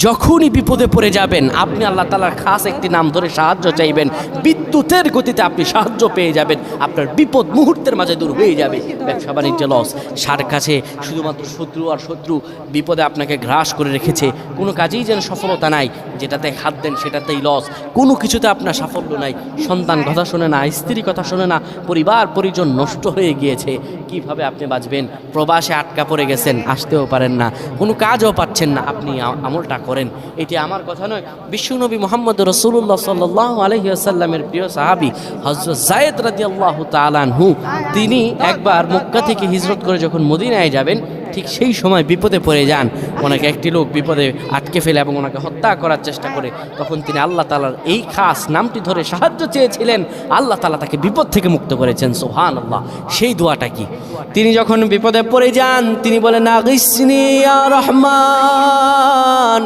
যখনই বিপদে পড়ে যাবেন আপনি আল্লাহ তাআলার খাস একটি নাম ধরে সাহায্য চাইবেন, বিদ্যুতের গতিতে আপনি সাহায্য পেয়ে যাবেন, আপনার বিপদ মুহূর্তের মাঝে দূর হয়ে যাবে। ব্যবসা বাণিজ্য লস, সার কাছে শুধুমাত্র শত্রু আর শত্রু, বিপদে আপনাকে গ্রাস করে রেখেছে, কোনো কাজেই যেন সফলতা নাই, যেটাতে হাত দেন সেটাতেই লস, কোনো কিছুতে আপনার সাফল্য নাই, সন্তান কথা শোনে না, স্ত্রী কথা শোনে না, পরিবার পরিজন নষ্ট হয়ে গিয়েছে, কিভাবে আপনি বাঁচবেন? প্রবাসে আটকা পড়ে গেছেন, আসতেও পারেন না, কোনো কাজও পাচ্ছেন না, আপনি আমলটা করেন। এটি আমার কথা নয়, বিশ্বনবী মুহাম্মদ রাসূলুল্লাহ সাল্লাল্লাহু আলাইহি ওয়াসাল্লামের প্রিয় সাহাবী হযরত যায়েদ রাদিয়াল্লাহু তাআলা আনহু, তিনি একবার মক্কা থেকে হিজরত করে যখন মদিনায় যাবেন, ঠিক সেই সময় বিপদে পড়ে যান। ওনাকে একটি লোক বিপদে আটকে ফেলে এবং ওনাকে হত্যা করার চেষ্টা করে। তখন তিনি আল্লাহ তাআলার এই খাস নামটি ধরে সাহায্য চেয়েছিলেন, আল্লাহ তাআলা তাকে বিপদ থেকে মুক্ত করেছেন। সুবহানাল্লাহ। সেই দোয়াটা কি? তিনি যখন বিপদে পড়ে যান তিনি বলেন, আগিসনি ইয়া রহমান।